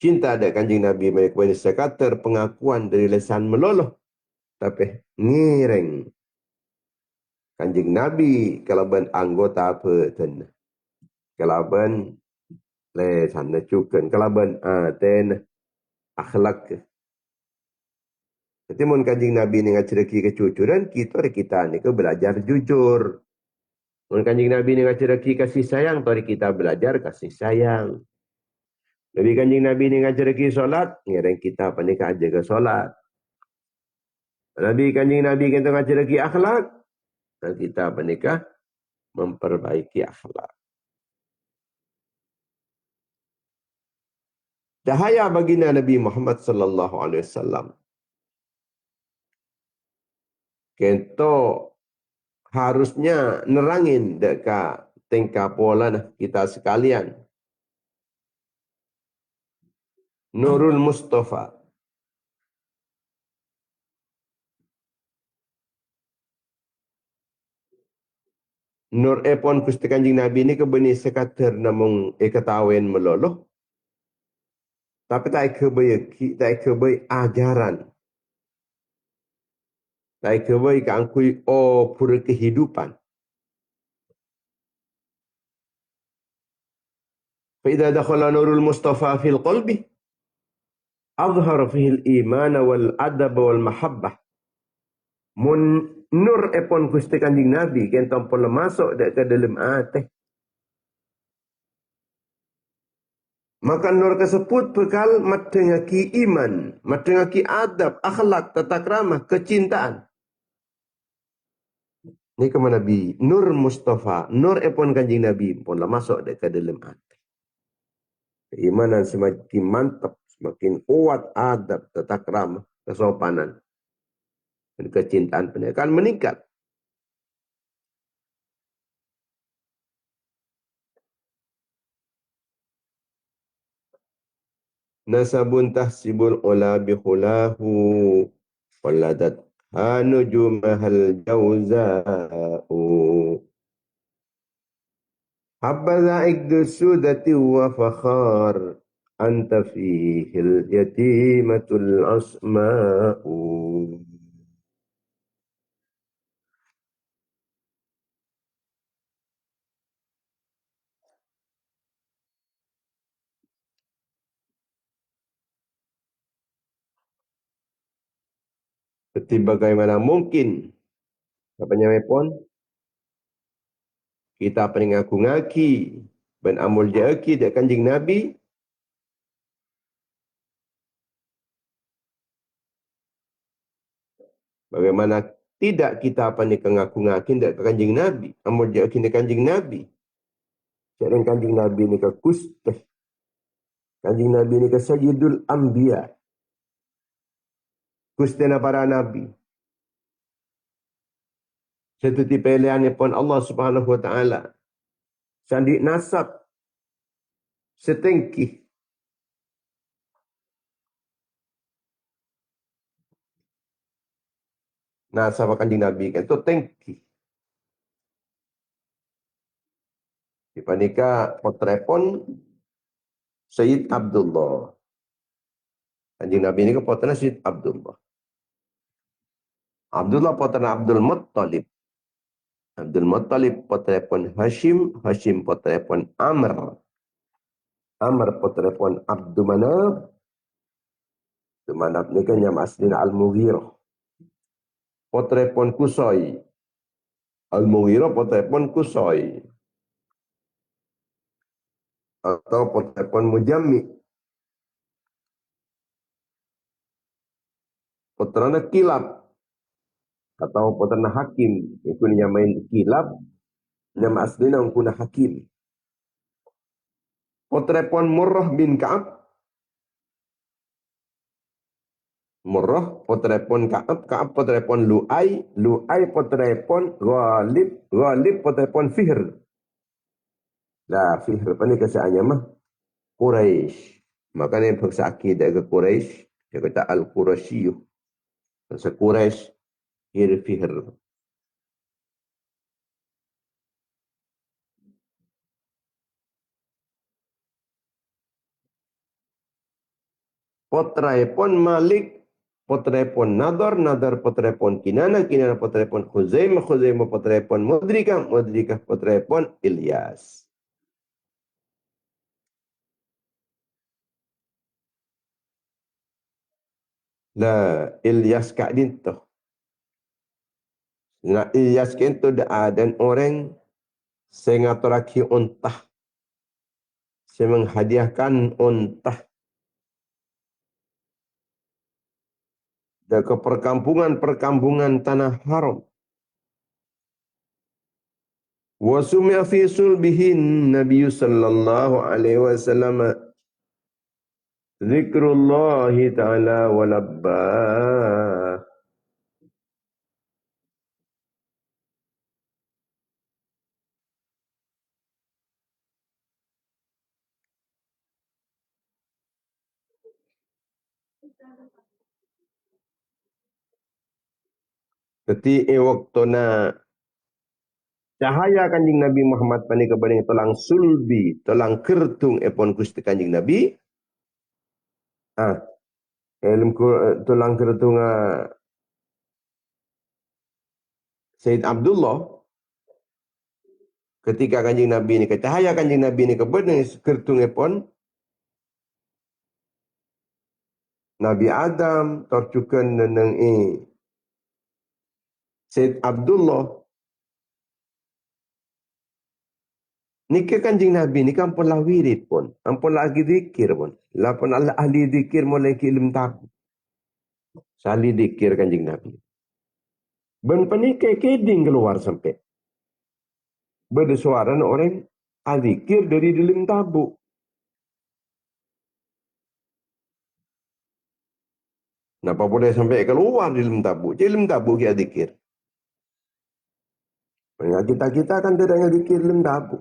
Cinta ada kanjeng Nabi mereka bukan sekadar pengakuan dari lisan meloloh, tapi ngireng kanjeng Nabi kalaban anggota apa ten, kalaban lesan cukan, kalaban ten akhlak. Jadi mun kanjeng Nabi ni ngacereki kecucuran, kita ni ke belajar jujur. Mun kanjeng Nabi ni ngacereki kasih sayang, kita belajar kasih sayang. Nabi kanjeng Nabi ni ngacereki solat, ngereng kita panika jaga solat. Nabi kanjeng Nabi kita ngacereki akhlak, dan kita panika memperbaiki akhlak. Cahaya baginda Nabi Muhammad sallallahu alaihi wasallam. Kento harusnya nerangin deka tingkah pola kita sekalian. Nurul Mustafa. Nur epon Gusti Kanjeng Nabi ini kebeni sekater namung ketawen meloloh. Tapi tak kebai ajaran. Tak kebai keangkui pura kehidupan. فإذا دخل نور المصطفى في القلب أظهر فيه الإيمان والأدب والمحبة. Mun nur epon Gusti Kanjeng Nabi kentong pola masuk ke dalam hati. Maka nur tersebut bekal matengaki iman, matengaki adab, akhlak, tata krama, kecintaan. Ini ke Nabi Nur Mustafa, nur epon Kanjeng Nabi pun lah masuk ke dalam hati. Keimanan semakin mantap, semakin kuat adab, tata krama, kesopanan, dan kecintaan pun akan meningkat. Nasabun tahsibul ula bikhulahu waladat hanujumahal jawza'u habbaza ikdu sudati wa fakhar anta fihil yatimatul asma'u. Seperti bagaimana mungkin apa pun kita peringaku ngaki ben amul jaki dak kanjing Nabi bagaimana tidak kita apa ni kengaku ngaki dak kanjing Nabi amul jaki dak kanjing Nabi cereng kanjing Nabi ni ke kustah kanjing Nabi ni ke sayyidul anbiya kustena para nabi setuti pilihan pun Allah Subhanahu wa taala sandi nasab setengki nasab kanjing Nabi kan tu tengki dipanika potrepon Sayyid Abdullah kanjing Nabi ni ke potrena Sayyid Abdullah Abdullah potrena Abdul Muttalib Abdul Muttalib potrepon Hashim Hashim potrepon Amr Amr potrepon Abdul Manaf Abdul Manaf ni kan yang aslina Al-Mughirah potrepon Kusai Al-Mughirah potrepon Kusai atau potrepon Mujammi potrana Kilab atau potrana Hakim itu nyamain Kilab nama aslina ungkuna Hakim potrepon Murrah bin Ka'ab Murrah potrepon Ka'ab Ka'ab potrepon Lu'ai Lu'ai potrepon Ghalib Ghalib potrepon Fihr. Lah Fihr apa ni kesaannya mah Quraisy. Makanya bangsa akidah ke Quraisy dia kata Al-Qurasyiyuh. Bangsa Quraisy Fihr. Potraipun Malik, potraipun Nadar, Nadar potraipun Kinana, Kinana potraipun Khuzaimah, Khuzaimah potraipun Mudrikah, Mudrikah potraipun Ilyas. Lah Ilyas Kak Dinto. Nah Ilyas Kento dah dan orang saya ngaturaki untah. Saya menghadiahkan untah ke perkampungan-perkampungan tanah haram. Wa sumia fi sulbihin Nabi sallallahu alaihi wasallam zikrullah ta'ala wa labbah. Ketika waktu na cahaya kanjing Nabi Muhammad pani kebaring tulang sulbi, tulang kertung epon Gusti kanjing Nabi. Ah, tulang kertung Said Abdullah ketika kanjing Nabi ni cahaya kanjing Nabi ni kebaring kertung epon Nabi Adam torcukan neneng Said Abdullah. Nika kanjing Nabi ni kan pun lah wirid pun. Ampun lagi zikir pun. Lapun Allah ahli zikir mulai ke ilmu tabu. Sali zikir kanjing Nabi. Ben penikai keding keluar sampai. Bersuara orang azikir dari dalam tabu. Napa boleh sampai keluar dalam tabu? Dalam tabu kita zikir. Kita kan tidak zikir dalam tabu.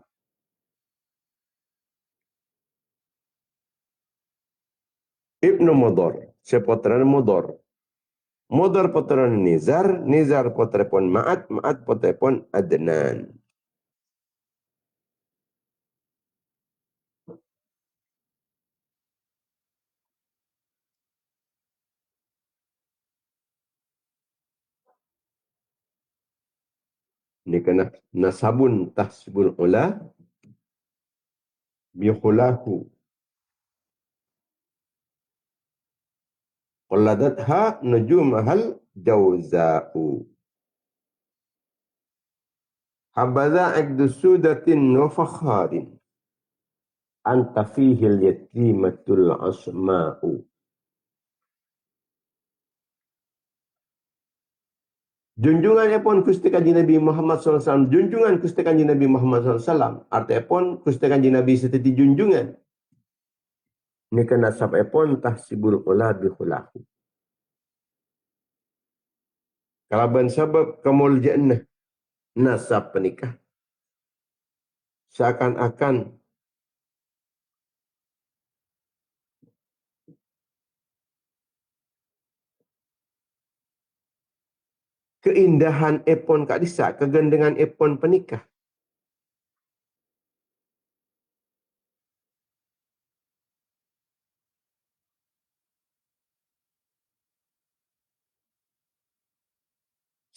Ibnu Mudar. Sepotran Mudar. Mudar potran Nizar. Nizar potrepon Ma'at. Ma'at potrepon Adnan. Ini kena nasabun tahsibul ula bihulahu. Qalladatha nujumahal jawza'u. Habadha akdu sudatin wa fakharin. Anta fihil yatimatul asma'u. Junjungannya pun Gusti Kanjeng Nabi Muhammad SAW. Junjungan Gusti Kanjeng Nabi Muhammad SAW. Artinya pun Gusti Kanjeng Nabi seperti junjungan. Ini kena sampai pun tahsibul ula bihulahu. Kalaban sebab kemuliaan nasab penikah. Seakan-akan keindahan epon Kak Disa, kegendengan epon penikah.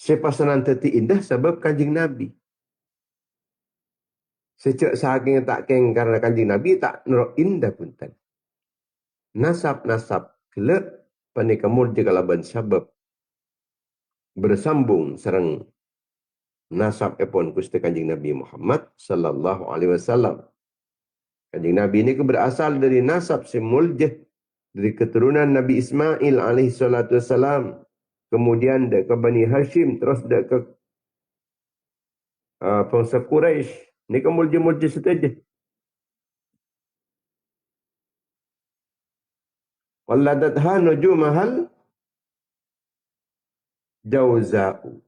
Sepasanan teti indah sebab kanjing Nabi. Sejak saking tak keng karena kanjing Nabi tak nerok indah pun tan. Nasab-nasab kelak panikah jika laban sabab bersambung serang nasab epon Gusti Kanjeng Nabi Muhammad sallallahu alaihi wasallam. Kanjeng Nabi ini berasal dari nasab semuljah dari keturunan Nabi Ismail alaihi salatu wasalam. Kemudian dia ke Bani Hashim, terus dia ke bangsa Quraisy. Ini kan muljah-muljah saja. Walladatha nujumahal jawza'u.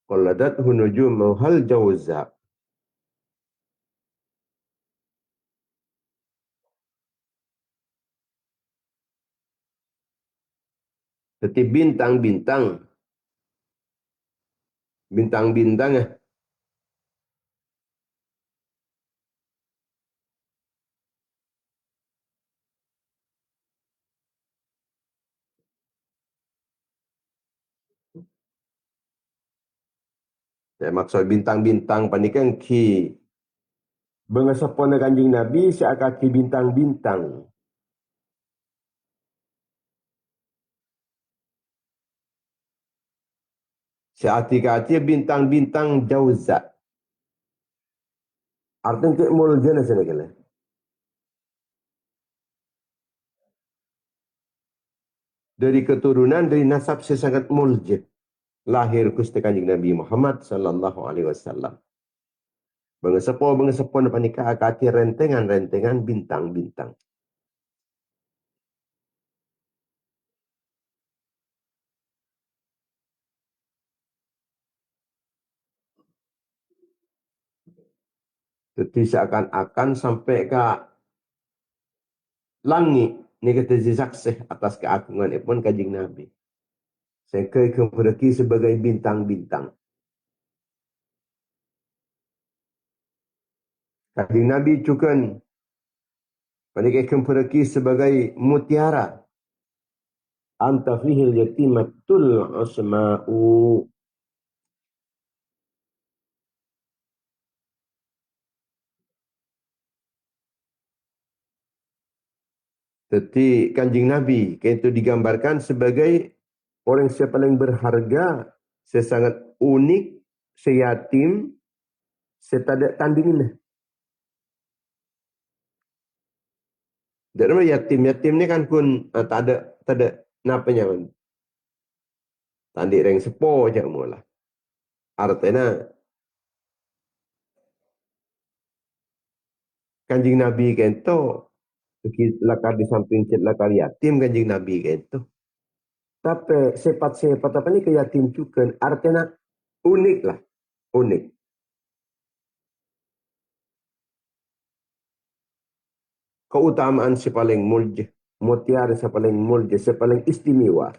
Walladathu nujumahal jawza'u. Seperti bintang-bintang bintang-bintang eh. Ya, maksud bintang-bintang panikan ki bengasapon na kanjing Nabi seakaki bintang-bintang. Seati-kati bintang-bintang jauzat. Artinya ke mulja na sila kala. Dari keturunan dari nasab sesangat mulja. Lahir kusti kanjing Nabi Muhammad sallallahu alaihi wasallam. Bengasapo na panika akati rentengan-rentengan bintang-bintang. Jadi seakan-akan sampai ke langit ni kata saksi atas keagungan pun kanjing Nabi. Saya keperki sebagai bintang-bintang. Kanjing Nabi cukan mereka keperki sebagai mutiara. Anta fihil yatimatul asma'u. Jadi kanjing Nabi itu digambarkan sebagai orang yang paling berharga, sesangat unik, seyatim, setada tandingin. Dari yatim, yatim ni kan pun tak ada napanya kan. Tandi reng sepo je mula. Artinya kanjing Nabi kento lakar di samping cit lakar yatim kanjing Nabi kento. Tapi sifat-sifat apa ni keyatim juga artinya unik lah, unik. Keutamaan si paling mulia, mutiara si paling mulia, si paling istimewa.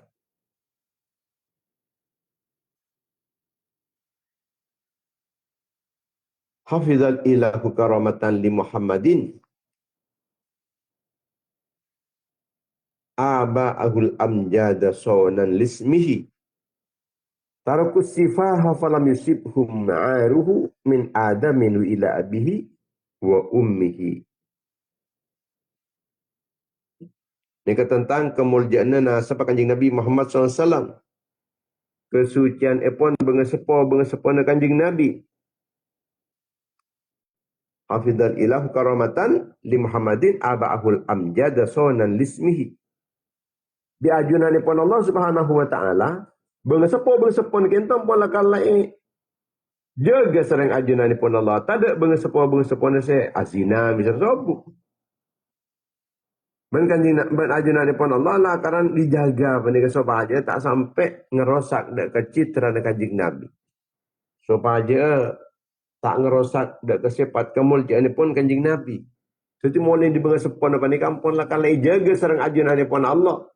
Hafizal ilahu karamatan li Muhammadin aba'ahul amjada sonan lismihi tarakus sifaha falam yusibhum ma'aruhu min adamin ila abihi wa ummihi. Ini tentang kemuliaan nasab kanjing Nabi Muhammad SAW. Kesucian epon bengesepo na kanjing Nabi. Hafidhal ilahu karamatan li Muhammadin aba'ahul amjada sonan lismihi. Di ajunan epon Allah Subhanahu wa taala bengesepo kentam pola kalai jaga serang ajunan epon Allah. Tada bengesepo na se azina misal sobu. Ben ajunan pun Allah lah karena dijaga pendek supaya tak sampai ngerosak dak ke citra dak kanjing Nabi. Supaya tak ngerosak dak ke sifat kemuliaan pun kanjing Nabi. Jadi mulai dibengah sepon apa ni kampun lah kalau jaga serang ajunan pun Allah.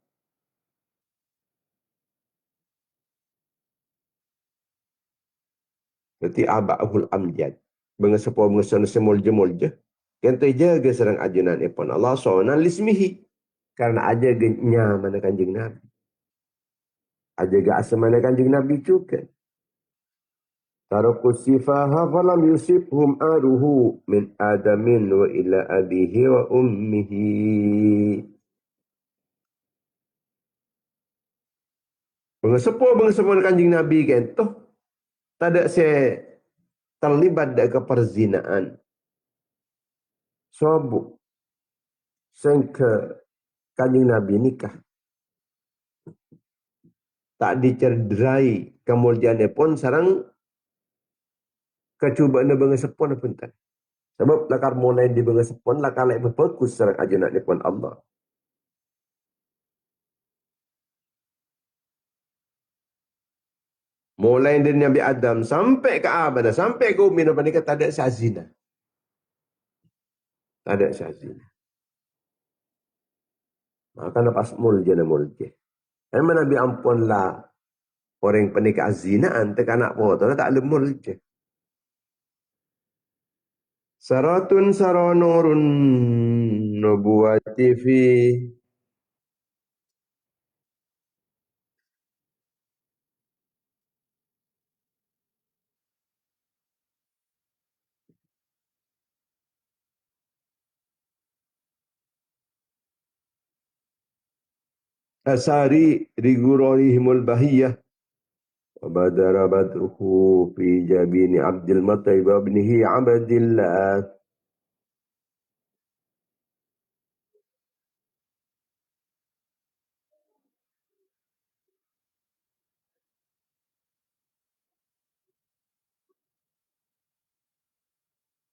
Jadi abahul amjad. Bengah sepon semulja. Kenta jaga serang ajunan pun Allah. Soalan lismihi. Karena aja genya mana kanjing Nabi. Aja gak asal kanjing Nabi juga. Taraku sifaha falam yusibhum aruhu min adamin wa ila abihi wa ummihi. Pengesepo kanjing Nabi kan toh tak saya terlibat ke perzinaan. Sobu sengke kanjing Nabi nikah. Tak dicederai kemuliaan pun sarang kecubaan pengesepo pun tak. Sebab lakar mulai di pengesepo lakar lek berfokus sarang ajunan pun Allah. Mulai dari Nabi Adam sampai ke Abad, sampai ke Umi Nabi Nikah, tak ada sazina. Tak ada sazina. Maka lepas mulja na mulja. Emang Nabi ampun lah orang penikah zinaan tekan anak foto tak lemul je. Saratun saronurun nubuwati fi asari rigurorihimul bahiyah wa badara badruhu fi jabini Abdul Muttalib wa ibnihi Abdillah.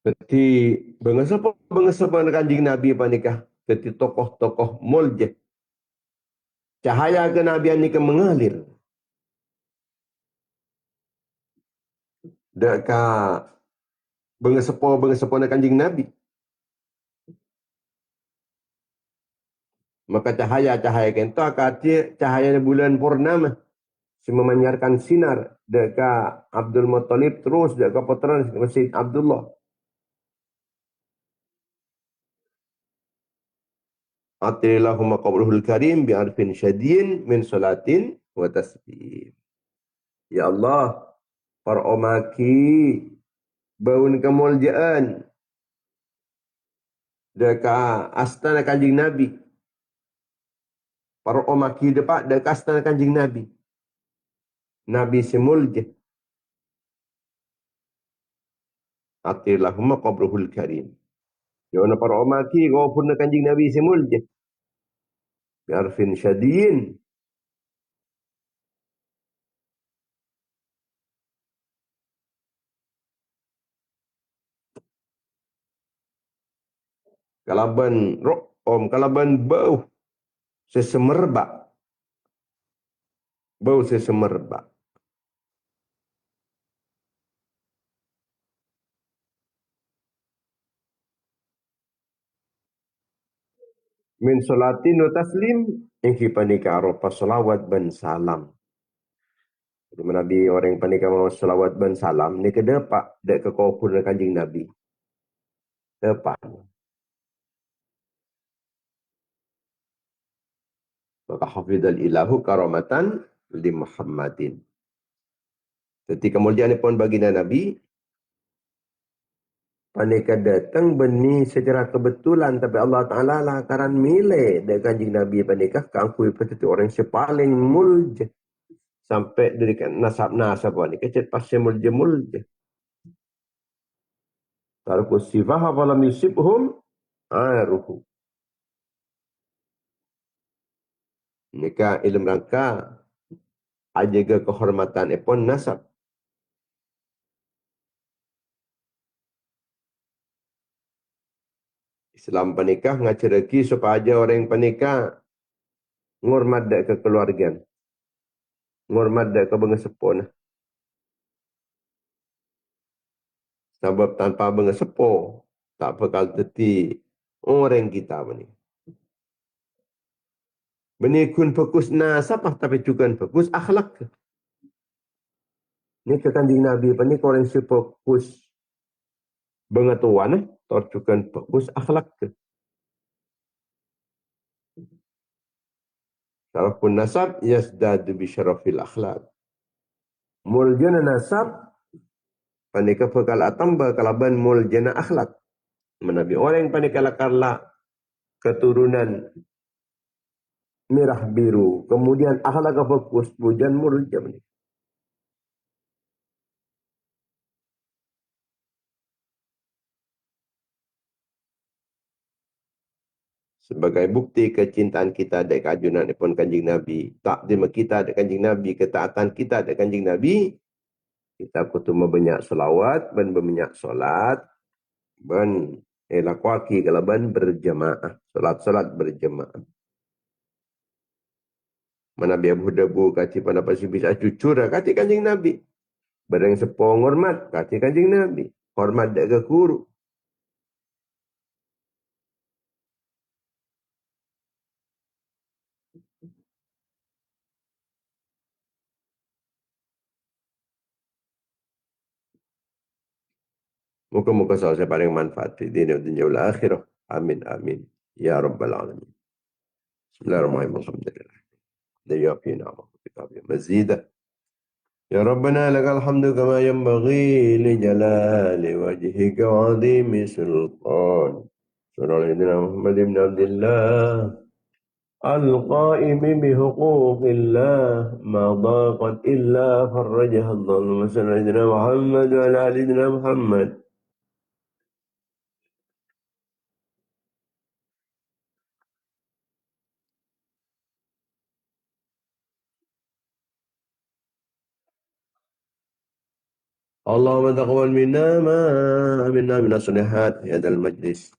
Jadi bangsa apa kanjing Nabi panikah. Jadi tokoh-tokoh mulje. Cahaya kenabian ini mengalir. Deka bangsa kanjing Nabi. Maka cahaya-cahaya kento akati cahaya bulan purnama. Si memancarkan sinar. Deka Abdul Muttalib terus. Deka putra Masjid Abdullah. Atilahumma qabruhul karim bi'arfin syadin min salatin wa tasbih. Ya Allah, paromaki baun kemuliaan deka astana kanjing Nabi. Paromaki depak deka astana kanjing Nabi. Nabi semulje. Atilahumma qabruhul karim. Ya Allah, paromaki gopurna kanjing Nabi semulje. Bi'arfin syadin. Kalaban ro'om, kalaban bau sesemerbak. Bau sesemerbak. Min salatin wa taslim ingki panika aropa salawat ban salam. Jadi Nabi orang yang panika mau salawat ban salam ni ke depak dek ke kofur kanjing Nabi. Depak. Maka hafidhal ilahu karamatan li Muhammadin. Ketika kemuliaan pun baginda Nabi panika datang beni secara kebetulan tapi Allah Taala lakaran milih dek kanjing Nabi panika kangkui petiti orang sepaling mulj sampai dari nasab panika cet pas mulj. Tarku sifah apalam yusibhum aruhu. Nika ilmu rangka ajaga kehormatan epon nasab. Islam panikah ngacereki supaya orang yang panikah ngormat dak ke keluarga, ngormat dak ke bengesepon. Sebab tanpa bengesepo tak bakal teti orang kita bani. Bani kun fokus nasab tapi juga fokus akhlak. Ini ke kanjing Nabi pani orang si fokus bengatuan juga fokus akhlak. Kalau pun nasab yasdadu bi syarafil akhlak. Muljana nasab panika bekal atamba kalaban muljana akhlak. Menabi orang yang panika lakarla keturunan merah biru. Kemudian akhlak fokus pujan mulja. Sebagai bukti kecintaan kita dengan kajunan pun kanjing Nabi. Takdim kita dengan kanjing Nabi. Ketaatan kita dengan kanjing Nabi. Kita kutu banyak selawat. Dan banyak solat. Dan lakwaki kalaban berjamaah. Solat-solat berjamaah. Manabi Abu Dabu kati pada pasti bisa cucur. Kati kanjing Nabi. Barang sepong hormat. Kati kanjing Nabi. Hormat dak ke guru. Muka-muka saya paling manfaat di dunia wal akhirah. Amin amin. Ya Rabbal Alamin. Bismillahirrahmanirrahim. Alhamdulillah. لا في نعمة وكتاب مزيدا يا ربنا لك الحمد كما ينبغي لجلال وجهك وعظيم سلطان صلى على محمد بن عبد الله القائم بحقوق الله ما ضاقت إلا فرجها الله اللهم صل على سيدنا محمد وعلى آل سيدنا محمد اللهم تقبل منا من الصالحات في هذا المجلس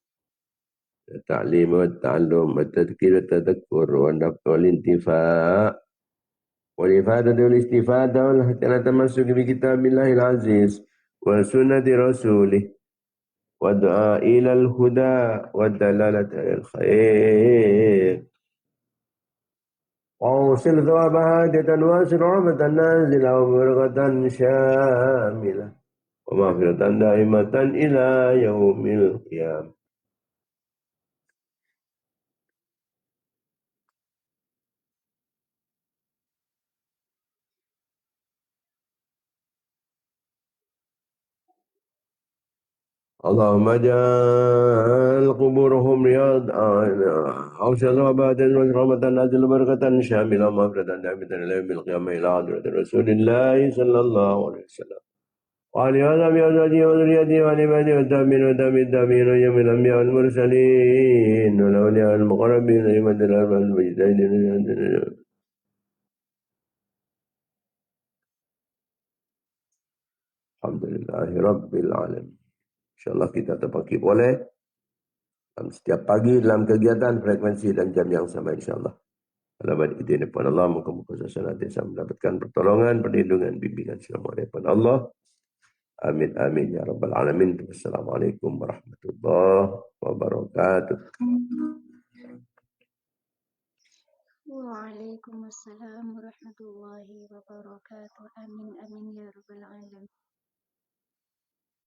التعليم والتعلم والتذكير والتذكر والنفع والانتفاع والإفادة والاستفادة والحث على التمسك بكتاب الله العزيز وسنة رسوله والدعاء إلى الهدى والدلالة على الخير وأوصل ثواب حاجة واسر رحمة نازلة وبركة شاملة ومغفرة دائمة إلى يوم القيامة. اللهم اجعل قبورهم رياض أوسط وبعد رحمة نازل بركة شاملة ومغفرة دائمة إلى يوم القيامة إلى حضرة رسول الله صلى الله عليه وسلم وعلى آله وأزواجه وذريته وعلى عباده والتابعين والتابعين التابعين وجميع الأنبياء والمرسلين والأولياء المقربين وإمة الأربعة المجتهدين. Alhamdulillahi Rabbil Alamin. InsyaAllah kita terbagi boleh setiap pagi dalam kegiatan frekuensi dan jam yang sama insyaAllah. Alamat idin depan Allah, muka-muka senantiasa mendapatkan pertolongan, perlindungan, bimbingan selama depan Allah. Amin amin ya rabbal alamin. Wassalamualaikum warahmatullahi wabarakatuh. Waalaikumsalam warahmatullahi wabarakatuh. Amin amin ya rabbal alamin.